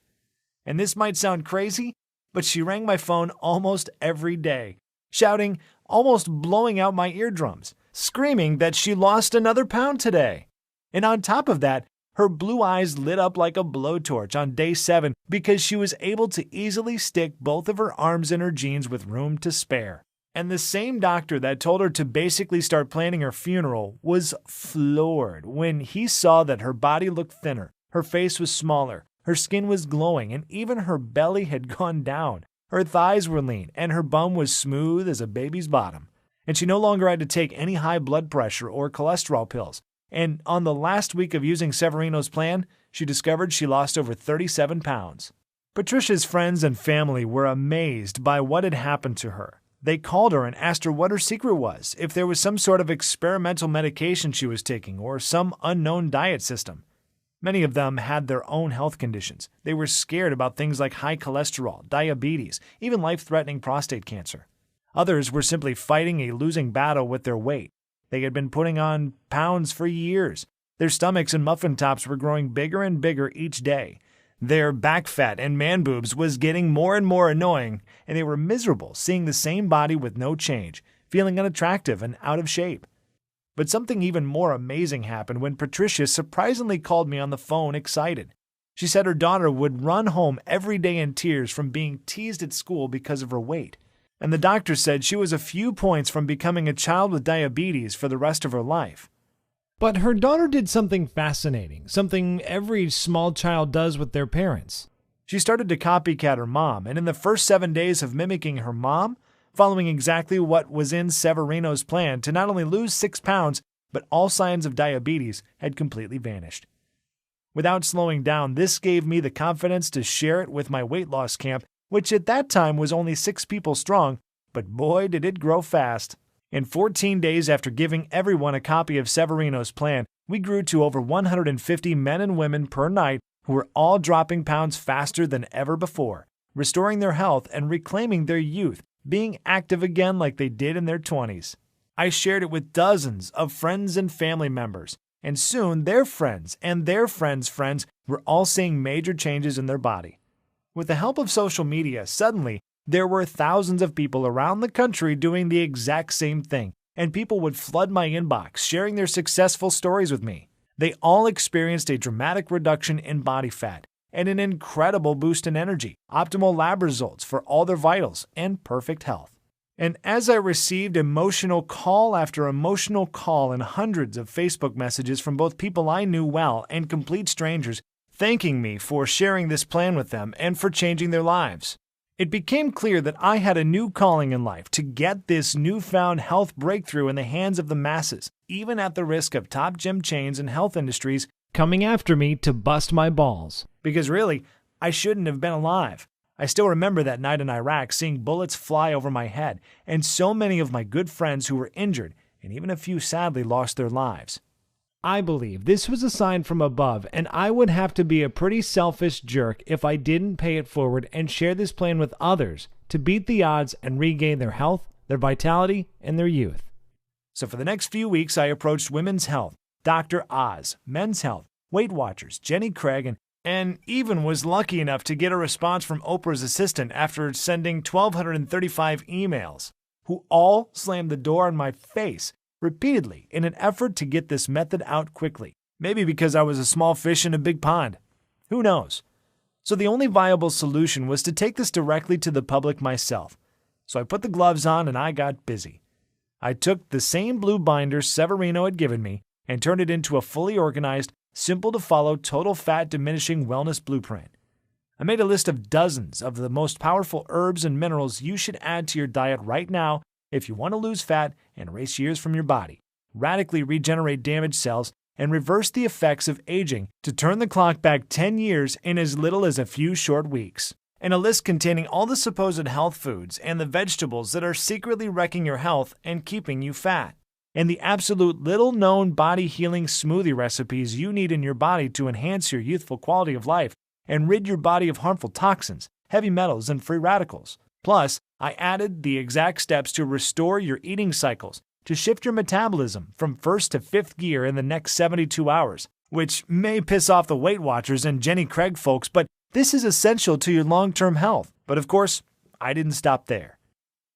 S1: And this might sound crazy, but she rang my phone almost every day, shouting, almost blowing out my eardrums, screaming that she lost another pound today. And on top of that, her blue eyes lit up like a blowtorch on day 7 because she was able to easily stick both of her arms in her jeans with room to spare. And the same doctor that told her to basically start planning her funeral was floored when he saw that her body looked thinner, her face was smaller, her skin was glowing, and even her belly had gone down, Her thighs were lean, and her bum was smooth as a baby's bottom. And she no longer had to take any high blood pressure or cholesterol pills. And on the last week of using Severino's plan, she discovered she lost over 37 pounds. Patricia's friends and family were amazed by what had happened to her. They called her and asked her what her secret was, if there was some sort of experimental medication she was taking or some unknown diet system. Many of them had their own health conditions. They were scared about things like high cholesterol, diabetes, even life-threatening prostate cancer. Others were simply fighting a losing battle with their weight. They had been putting on pounds for years. Their stomachs and muffin tops were growing bigger and bigger each day. Their back fat and man boobs was getting more and more annoying, and they were miserable seeing the same body with no change, feeling unattractive and out of shape. But something even more amazing happened when Patricia surprisingly called me on the phone excited. She said her daughter would run home every day in tears from being teased at school because of her weight. And the doctor said she was a few points from becoming a child with diabetes for the rest of her life.
S2: But her daughter did something fascinating, something every small child does with their parents.
S1: She started to copycat her mom, and in the first 7 days of mimicking her mom, following exactly what was in Severino's plan to not only lose 6 pounds, but all signs of diabetes had completely vanished. Without slowing down, this gave me the confidence to share it with my weight loss camp, which at that time was only 6 people strong, but boy did it grow fast. In 14 days after giving everyone a copy of Severino's plan, we grew to over 150 men and women per night who were all dropping pounds faster than ever before, restoring their health and reclaiming their youth, being active again like they did in their 20s. I shared it with dozens of friends and family members, and soon their friends and their friends' friends were all seeing major changes in their body. With the help of social media, suddenly, there were thousands of people around the country doing the exact same thing, and people would flood my inbox, sharing their successful stories with me. They all experienced a dramatic reduction in body fat and an incredible boost in energy, optimal lab results for all their vitals, and perfect health. And as I received emotional call after emotional call and hundreds of Facebook messages from both people I knew well and complete strangers, thanking me for sharing this plan with them and for changing their lives, it became clear that I had a new calling in life to get this newfound health breakthrough in the hands of the masses, even at the risk of top gym chains and health industries
S2: coming after me to bust my balls.
S1: Because really, I shouldn't have been alive. I still remember that night in Iraq seeing bullets fly over my head, and so many of my good friends who were injured, and even a few sadly lost their lives.
S2: I believe this was a sign from above, and I would have to be a pretty selfish jerk if I didn't pay it forward and share this plan with others to beat the odds and regain their health, their vitality, and their youth.
S1: So for the next few weeks, I approached Women's Health, Dr. Oz, Men's Health, Weight Watchers, Jenny Craig, and even was lucky enough to get a response from Oprah's assistant after sending 1,235 emails, who all slammed the door in my face repeatedly in an effort to get this method out quickly. Maybe because I was a small fish in a big pond. Who knows? So the only viable solution was to take this directly to the public myself. So I put the gloves on and I got busy. I took the same blue binder Severino had given me and turned it into a fully organized, simple-to-follow total fat diminishing wellness blueprint. I made a list of dozens of the most powerful herbs and minerals you should add to your diet right now if you want to lose fat and erase years from your body, radically regenerate damaged cells, and reverse the effects of aging to turn the clock back 10 years in as little as a few short weeks. And a list containing all the supposed health foods and the vegetables that are secretly wrecking your health and keeping you fat. And the absolute little-known body-healing smoothie recipes you need in your body to enhance your youthful quality of life and rid your body of harmful toxins, heavy metals, and free radicals. Plus, I added the exact steps to restore your eating cycles, to shift your metabolism from first to fifth gear in the next 72 hours, which may piss off the Weight Watchers and Jenny Craig folks, but this is essential to your long-term health. But of course, I didn't stop there.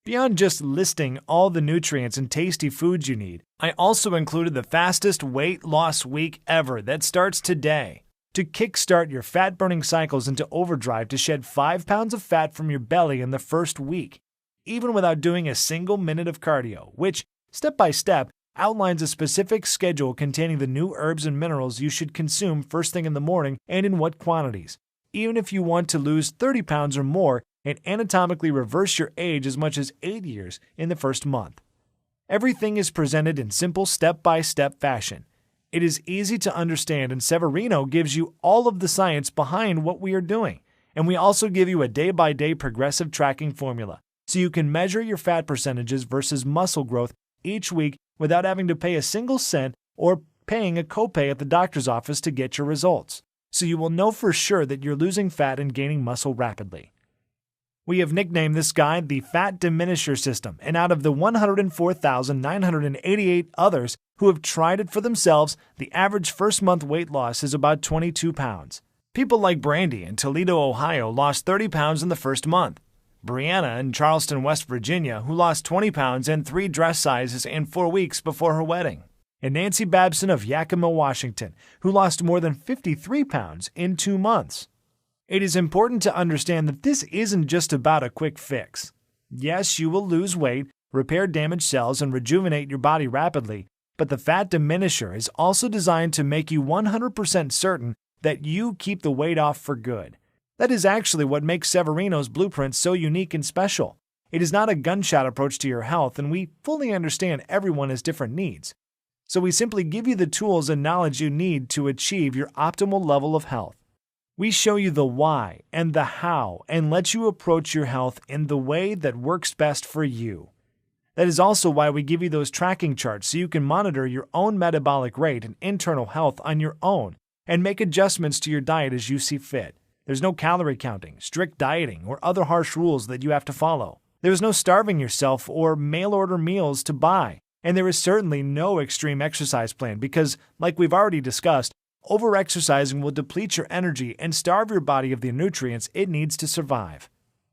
S1: Beyond just listing all the nutrients and tasty foods you need, I also included the fastest weight loss week ever that starts today. To kickstart your fat-burning cycles into overdrive to shed 5 pounds of fat from your belly in the first week, even without doing a single minute of cardio, which, step by step, outlines a specific schedule containing the new herbs and minerals you should consume first thing in the morning and in what quantities. Even if you want to lose 30 pounds or more,
S2: and anatomically reverse your age as much as 8 years in the first month. Everything is presented in simple step-by-step fashion. It is easy to understand, and Severino gives you all of the science behind what we are doing. And we also give you a day-by-day progressive tracking formula, so you can measure your fat percentages versus muscle growth each week without having to pay a single cent or paying a copay at the doctor's office to get your results. So you will know for sure that you're losing fat and gaining muscle rapidly. We have nicknamed this guide the Fat Diminisher System, and out of the 104,988 others who have tried it for themselves, the average first-month weight loss is about 22 pounds. People like Brandy in Toledo, Ohio, lost 30 pounds in the first month. Brianna in Charleston, West Virginia, who lost 20 pounds and 3 dress sizes in 4 weeks before her wedding. And Nancy Babson of Yakima, Washington, who lost more than 53 pounds in 2 months. It is important to understand that this isn't just about a quick fix. Yes, you will lose weight, repair damaged cells, and rejuvenate your body rapidly, but the Fat Diminisher is also designed to make you 100% certain that you keep the weight off for good. That is actually what makes Severino's blueprint so unique and special. It is not a gunshot approach to your health, and we fully understand everyone has different needs. So we simply give you the tools and knowledge you need to achieve your optimal level of health. We show you the why and the how and let you approach your health in the way that works best for you. That is also why we give you those tracking charts so you can monitor your own metabolic rate and internal health on your own and make adjustments to your diet as you see fit. There's no calorie counting, strict dieting, or other harsh rules that you have to follow. There's no starving yourself or mail-order meals to buy. And there is certainly no extreme exercise plan because, like we've already discussed, over-exercising will deplete your energy and starve your body of the nutrients it needs to survive.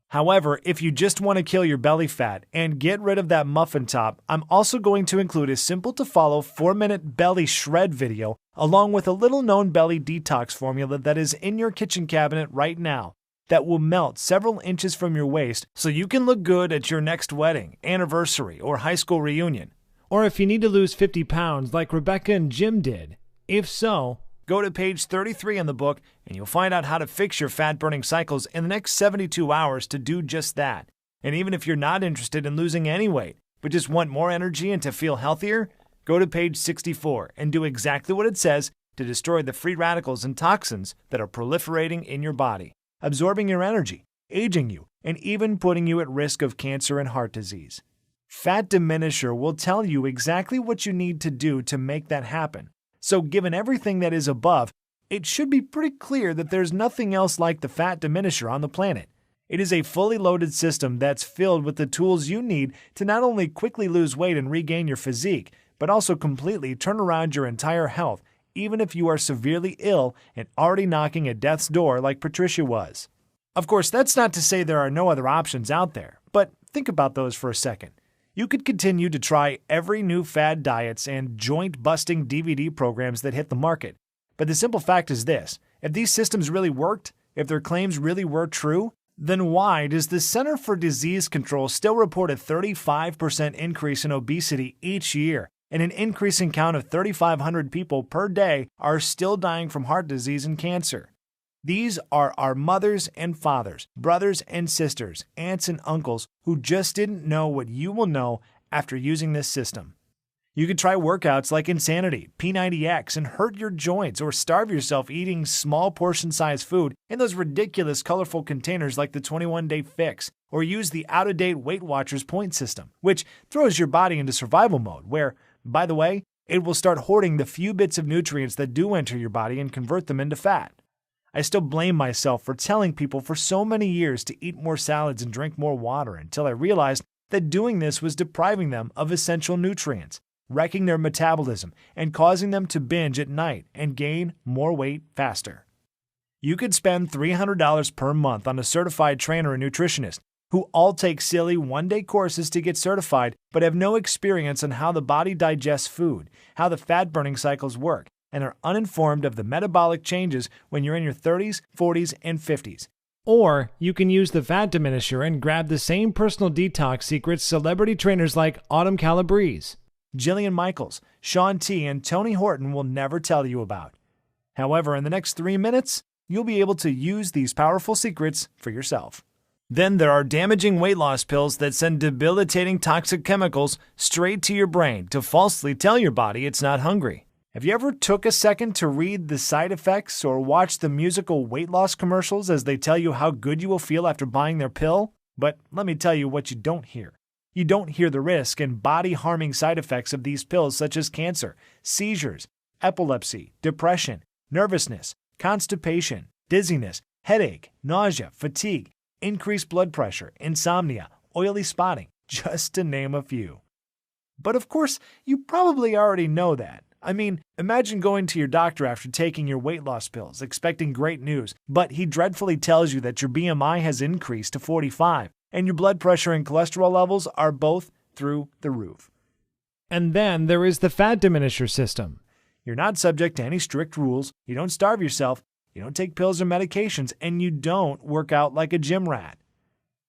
S2: However, if you just want to kill your belly fat and get rid of that muffin top, I'm also going to include a simple-to-follow 4-minute belly shred video along with a little-known belly detox formula that is in your kitchen cabinet right now that will melt several inches from your waist so you can look good at your next wedding, anniversary, or high school reunion.
S1: Or if you need to lose 50 pounds like Rebecca and Jim did. If so,
S2: go to page 33 in the book and you'll find out how to fix your fat-burning cycles in the next 72 hours to do just that. And even if you're not interested in losing any weight, but just want more energy and to feel healthier, go to page 64 and do exactly what it says to destroy the free radicals and toxins that are proliferating in your body, absorbing your energy, aging you, and even putting you at risk of cancer and heart disease. Fat Diminisher will tell you exactly what you need to do to make that happen. So given everything that is above, it should be pretty clear that there's nothing else like the Fat Diminisher on the planet. It is a fully loaded system that's filled with the tools you need to not only quickly lose weight and regain your physique, but also completely turn around your entire health, even if you are severely ill and already knocking at death's door like Patricia was. Of course, that's not to say there are no other options out there, but think about those for a second. You could continue to try every new fad diets and joint-busting DVD programs that hit the market. But the simple fact is this: if these systems really worked, if their claims really were true, then why does the Center for Disease Control still report a 35% increase in obesity each year, and an increasing count of 3,500 people per day are still dying from heart disease and cancer? These are our mothers and fathers, brothers and sisters, aunts and uncles who just didn't know what you will know after using this system. You could try workouts like Insanity, P90X, and hurt your joints or starve yourself eating small portion-sized food in those ridiculous colorful containers like the 21-Day Fix, or use the out-of-date Weight Watchers point system, which throws your body into survival mode where, by the way, it will start hoarding the few bits of nutrients that do enter your body and convert them into fat. I still blame myself for telling people for so many years to eat more salads and drink more water until I realized that doing this was depriving them of essential nutrients, wrecking their metabolism, and causing them to binge at night and gain more weight faster. You could spend $300 per month on a certified trainer and nutritionist who all take silly one-day courses to get certified but have no experience on how the body digests food, how the fat-burning cycles work, and are uninformed of the metabolic changes when you're in your 30s, 40s, and 50s.
S1: Or you can use the Fat Diminisher and grab the same personal detox secrets celebrity trainers like Autumn Calabrese,
S2: Jillian Michaels, Shaun T, and Tony Horton will never tell you about. However, in the next 3 minutes, you'll be able to use these powerful secrets for yourself.
S1: Then there are damaging weight loss pills that send debilitating toxic chemicals straight to your brain to falsely tell your body it's not hungry. Have you ever took a second to read the side effects or watch the musical weight loss commercials as they tell you how good you will feel after buying their pill? But let me tell you what you don't hear. You don't hear the risk and body-harming side effects of these pills such as cancer, seizures, epilepsy, depression, nervousness, constipation, dizziness, headache, nausea, fatigue, increased blood pressure, insomnia, oily spotting, just to name a few. But of course, you probably already know that. I mean, imagine going to your doctor after taking your weight loss pills, expecting great news, but he dreadfully tells you that your BMI has increased to 45, and your blood pressure and cholesterol levels are both through the roof.
S2: And then there is the fat diminisher system.
S1: You're not subject to any strict rules, you don't starve yourself, you don't take pills or medications, and you don't work out like a gym rat.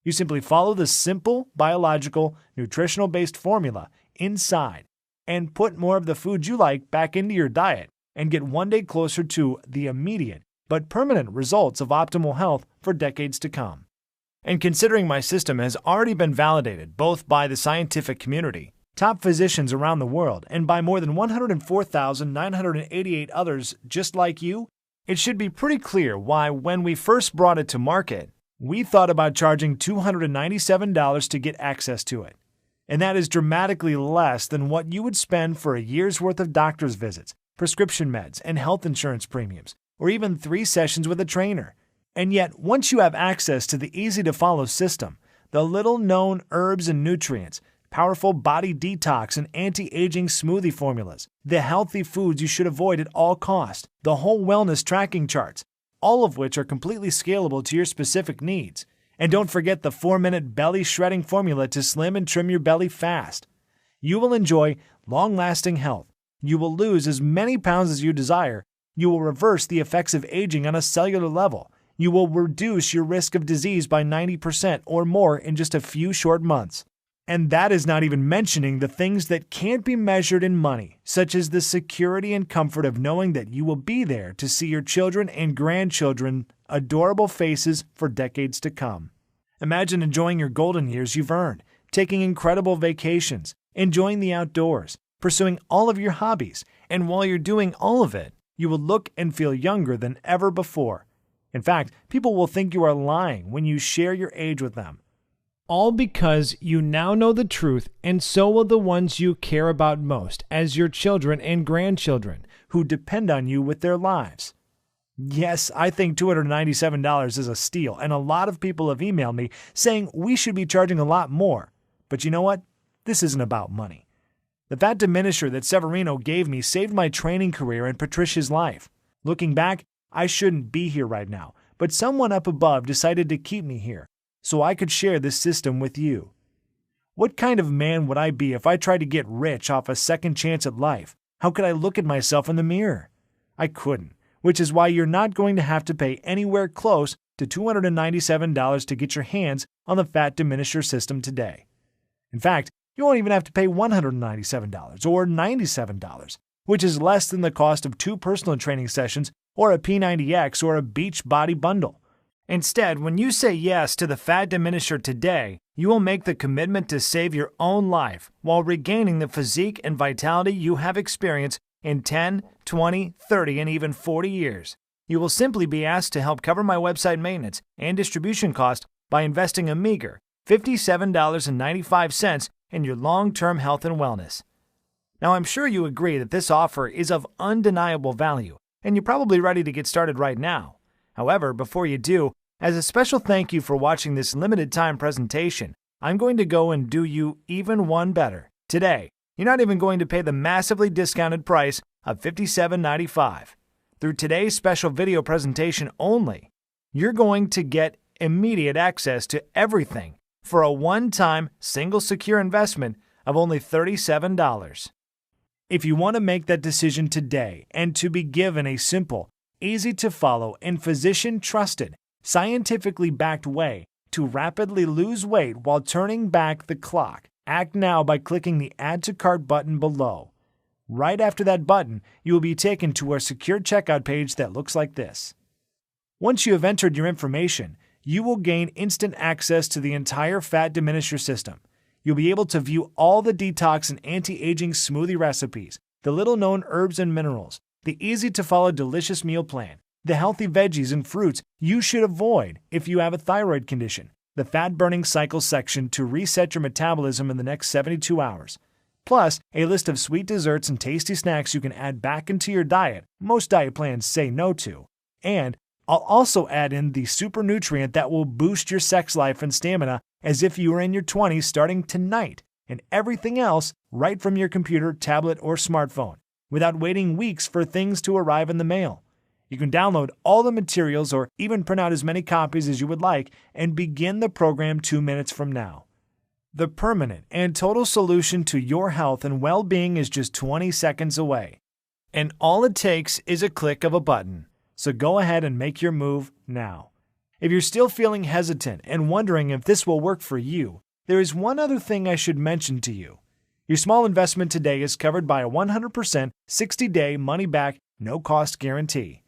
S1: You simply follow the simple, biological, nutritional-based formula inside and put more of the food you like back into your diet and get one day closer to the immediate but permanent results of optimal health for decades to come. And considering my system has already been validated both by the scientific community, top physicians around the world, and by more than 104,988 others just like you, it should be pretty clear why when we first brought it to market, we thought about charging $297 to get access to it. And that is dramatically less than what you would spend for a year's worth of doctor's visits, prescription meds, and health insurance premiums, or even 3 sessions with a trainer. And yet, once you have access to the easy-to-follow system, the little-known herbs and nutrients, powerful body detox and anti-aging smoothie formulas, the healthy foods you should avoid at all costs, the whole wellness tracking charts, all of which are completely scalable to your specific needs. And don't forget the 4-minute belly shredding formula to slim and trim your belly fast. You will enjoy long-lasting health. You will lose as many pounds as you desire. You will reverse the effects of aging on a cellular level. You will reduce your risk of disease by 90% or more in just a few short months. And that is not even mentioning the things that can't be measured in money, such as the security and comfort of knowing that you will be there to see your children and grandchildren adorable faces for decades to come. Imagine enjoying your golden years you've earned, taking incredible vacations, enjoying the outdoors, pursuing all of your hobbies, and while you're doing all of it, you will look and feel younger than ever before. In fact, people will think you are lying when you share your age with them.
S2: All because you now know the truth, and so will the ones you care about most, as your children and grandchildren,
S1: who depend on you with their lives. Yes, I think $297 is a steal, and a lot of people have emailed me saying we should be charging a lot more. But you know what? This isn't about money. The fat diminisher that Severino gave me saved my training career and Patricia's life. Looking back, I shouldn't be here right now, but someone up above decided to keep me here, so I could share this system with you. What kind of man would I be if I tried to get rich off a second chance at life? How could I look at myself in the mirror? I couldn't, which is why you're not going to have to pay anywhere close to $297 to get your hands on the fat diminisher system today. In fact, you won't even have to pay $197 or $97, which is less than the cost of 2 personal training sessions or a P90X or a Beachbody bundle. Instead, when you say yes to the fat diminisher today, you will make the commitment to save your own life while regaining the physique and vitality you have experienced in 10, 20, 30, and even 40 years. You will simply be asked to help cover my website maintenance and distribution cost by investing a meager $57.95 in your long-term health and wellness. Now, I'm sure you agree that this offer is of undeniable value, and you're probably ready to get started right now. However, before you do, as a special thank you for watching this limited-time presentation, I'm going to go and do you even one better. Today, you're not even going to pay the massively discounted price of $57.95. Through today's special video presentation only, you're going to get immediate access to everything for a one-time, single secure investment of only $37. If you want to make that decision today and to be given a simple, easy-to-follow, and physician-trusted, scientifically backed way to rapidly lose weight while turning back the clock, act now by clicking the Add to Cart button below. Right after that button, you will be taken to our secure checkout page that looks like this. Once you have entered your information,
S2: you will gain instant access to the entire Fat Diminisher system. You'll be able to view all the detox and anti-aging smoothie recipes, the little-known herbs and minerals, the easy-to-follow delicious meal plan, the healthy veggies and fruits you should avoid if you have a thyroid condition, the fat-burning cycle section to reset your metabolism in the next 72 hours, plus a list of sweet desserts and tasty snacks you can add back into your diet most diet plans say no to, and I'll also add in the super nutrient that will boost your sex life and stamina as if you were in your 20s starting tonight, and everything else right from your computer, tablet, or smartphone, without waiting weeks for things to arrive in the mail. You can download all the materials or even print out as many copies as you would like and begin the program 2 minutes from now. The permanent and total solution to your health and well-being is just 20 seconds away. And all it takes is a click of a button. So go ahead and make your move now. If you're still feeling hesitant and wondering if this will work for you, there is one other thing I should mention to you. Your small investment today is covered by a 100% 60-day money-back, no-cost guarantee.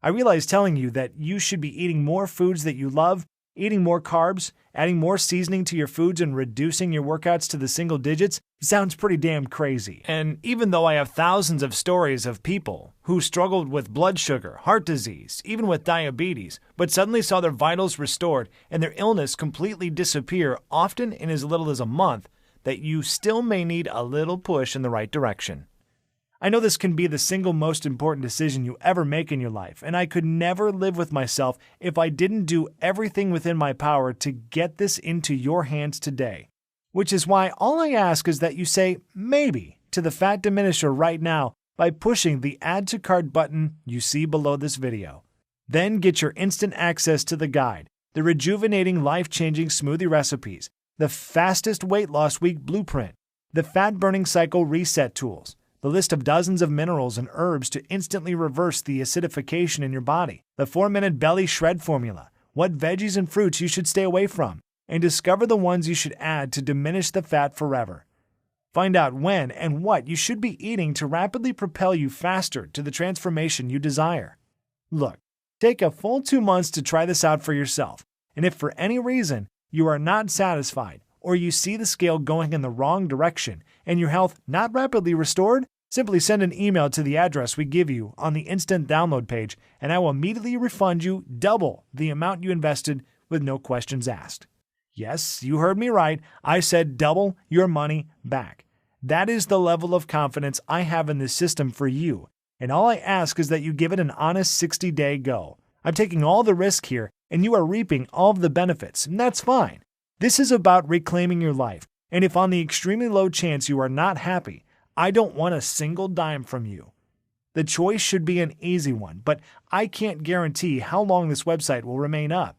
S2: I realize telling you that you should be eating more foods that you love, eating more carbs, adding more seasoning to your foods, and reducing your workouts to the single digits sounds pretty damn crazy. And even though I have thousands of stories of people who struggled with blood sugar, heart disease, even with diabetes, but suddenly saw their vitals restored and their illness completely disappear, often in as little as a month, that you still may need a little push in the right direction. I know this can be the single most important decision you ever make in your life, and I could never live with myself if I didn't do everything within my power to get this into your hands today. Which is why all I ask is that you say maybe to the Fat Diminisher right now by pushing the Add to Cart button you see below this video. Then get your instant access to the guide, the rejuvenating life-changing smoothie recipes, the fastest weight loss week blueprint, the fat-burning cycle reset tools, the list of dozens of minerals and herbs to instantly reverse the acidification in your body, the 4-minute belly shred formula, what veggies and fruits you should stay away from, and discover the ones you should add to diminish the fat forever. Find out when and what you should be eating to rapidly propel you faster to the transformation you desire. Look, take a full 2 months to try this out for yourself, and if for any reason you are not satisfied or you see the scale going in the wrong direction and your health not rapidly restored, simply send an email to the address we give you on the instant download page, and I will immediately refund you double the amount you invested with no questions asked. Yes, you heard me right. I said double your money back. That is the level of confidence I have in this system for you, and all I ask is that you give it an honest 60-day go. I'm taking all the risk here, and you are reaping all of the benefits, and that's fine. This is about reclaiming your life, and if on the extremely low chance you are not happy, I don't want a single dime from you. The choice should be an easy one, but I can't guarantee how long this website will remain up.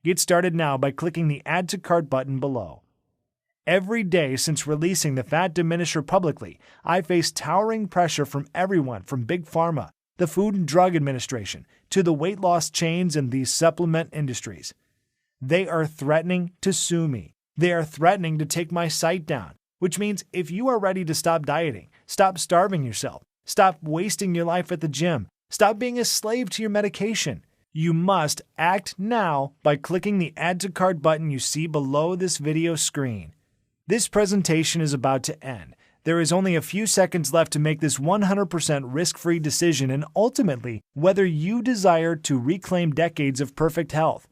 S2: Get started now by clicking the Add to Cart button below. Every day since releasing the Fat Diminisher publicly, I face towering pressure from everyone from Big Pharma, the Food and Drug Administration, to the weight loss chains and the supplement industries. They are threatening to sue me. They are threatening to take my site down, which means if you are ready to stop dieting, stop starving yourself, stop wasting your life at the gym, stop being a slave to your medication, you must act now by clicking the Add to Cart button you see below this video screen. This presentation is about to end. There is only a few seconds left to make this 100% risk-free decision and ultimately whether you desire to reclaim decades of perfect health.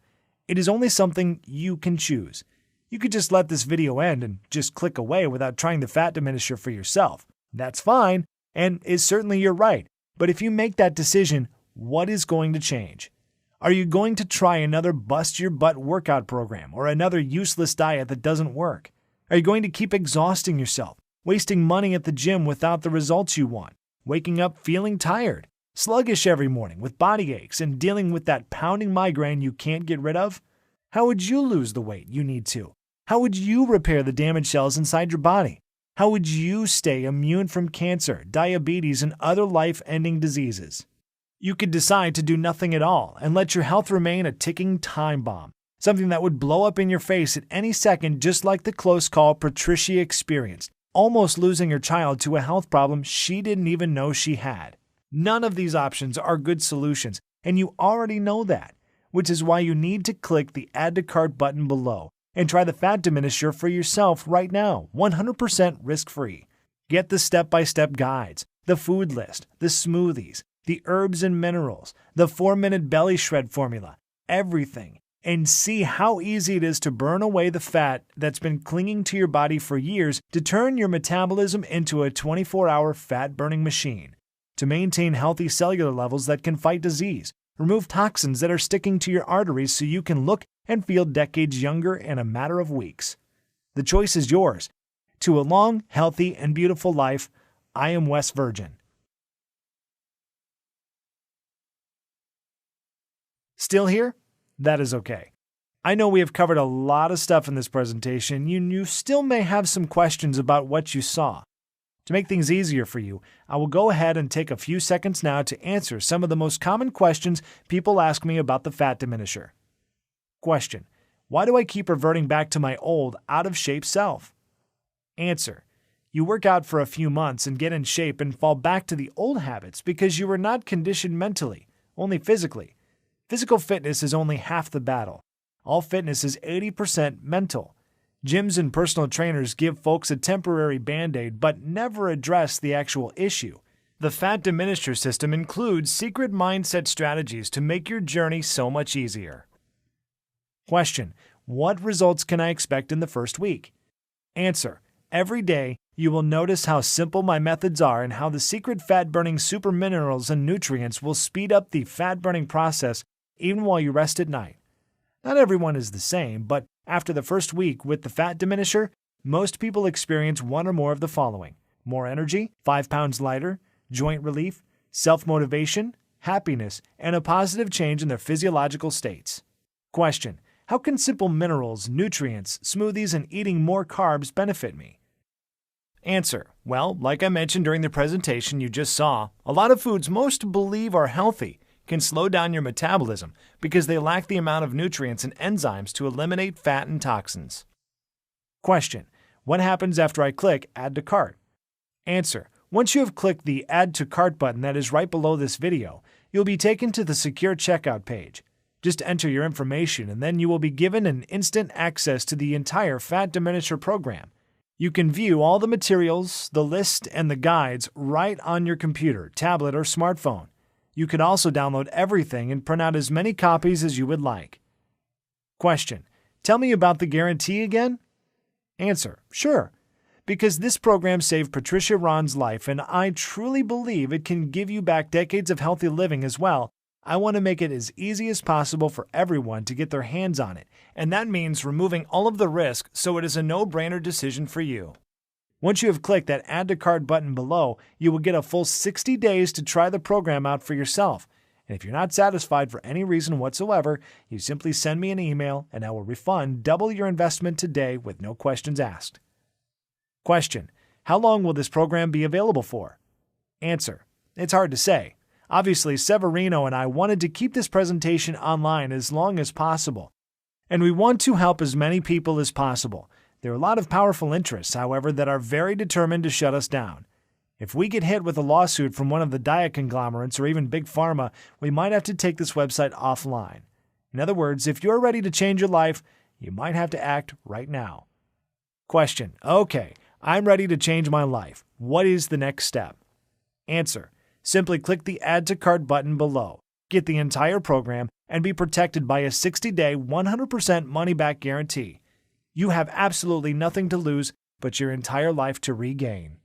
S2: It is only something you can choose. You could just let this video end and just click away without trying the Fat Diminisher for yourself. That's fine, and is certainly your right. But if you make that decision, what is going to change? Are you going to try another bust-your-butt workout program or another useless diet that doesn't work? Are you going to keep exhausting yourself, wasting money at the gym without the results you want, waking up feeling tired, sluggish every morning with body aches, and dealing with that pounding migraine you can't get rid of? How would you lose the weight you need to? How would you repair the damaged cells inside your body? How would you stay immune from cancer, diabetes, and other life-ending diseases? You could decide to do nothing at all and let your health remain a ticking time bomb, something that would blow up in your face at any second, just like the close call Patricia experienced, almost losing her child to a health problem she didn't even know she had. None of these options are good solutions, and you already know that. which is why you need to click the Add to Cart button below and try the Fat Diminisher for yourself right now, 100% risk-free. Get the step-by-step guides, the food list, the smoothies, the herbs and minerals, the 4-minute belly shred formula, everything, and see how easy it is to burn away the fat that's been clinging to your body for years to turn your metabolism into a 24-hour fat-burning machine, to maintain healthy cellular levels that can fight disease, remove toxins that are sticking to your arteries so you can look and feel decades younger in a matter of weeks. The choice is yours. To a long, healthy, and beautiful life, I am Wes Virgin. Still here? That is okay. I know we have covered a lot of stuff in this presentation, and you still may have some questions about what you saw. To make things easier for you, I will go ahead and take a few seconds now to answer some of the most common questions people ask me about the Fat Diminisher. Question: why do I keep reverting back to my old, out-of-shape self? Answer: you work out for a few months and get in shape and fall back to the old habits because you were not conditioned mentally, only physically. Physical fitness is only half the battle. All fitness is 80% mental. Gyms and personal trainers give folks a temporary band-aid but never address the actual issue. The Fat Diminisher system includes secret mindset strategies to make your journey so much easier. Question: what results can I expect in the first week? Answer: every day, you will notice how simple my methods are and how the secret fat-burning super minerals and nutrients will speed up the fat-burning process even while you rest at night. Not everyone is the same, but after the first week with the Fat Diminisher, most people experience one or more of the following: more energy, 5 pounds lighter, joint relief, self-motivation, happiness, and a positive change in their physiological states. Question: how can simple minerals, nutrients, smoothies, and eating more carbs benefit me? Answer: well, like I mentioned during the presentation you just saw, a lot of foods most believe are healthy can slow down your metabolism because they lack the amount of nutrients and enzymes to eliminate fat and toxins. Question: what happens after I click Add to Cart? Answer: once you have clicked the Add to Cart button that is right below this video, you'll be taken to the secure checkout page. Just enter your information and then you will be given an instant access to the entire Fat Diminisher program. You can view all the materials, the list, and the guides right on your computer, tablet, or smartphone. You can also download everything and print out as many copies as you would like. Question: tell me about the guarantee again? Answer: sure. Because this program saved Patricia Ron's life and I truly believe it can give you back decades of healthy living as well, I want to make it as easy as possible for everyone to get their hands on it, and that means removing all of the risk so it is a no-brainer decision for you. Once you have clicked that Add to Cart button below, you will get a full 60 days to try the program out for yourself. And if you're not satisfied for any reason whatsoever, you simply send me an email and I will refund double your investment today with no questions asked. Question: how long will this program be available for? Answer: it's hard to say. Obviously, Severino and I wanted to keep this presentation online as long as possible, and we want to help as many people as possible. There are a lot of powerful interests, however, that are very determined to shut us down. If we get hit with a lawsuit from one of the diet conglomerates or even Big Pharma, we might have to take this website offline. In other words, if you're ready to change your life, you might have to act right now. Question: okay, I'm ready to change my life. What is the next step? Answer: simply click the Add to Cart button below, get the entire program, and be protected by a 60-day, 100% money-back guarantee. You have absolutely nothing to lose but your entire life to regain.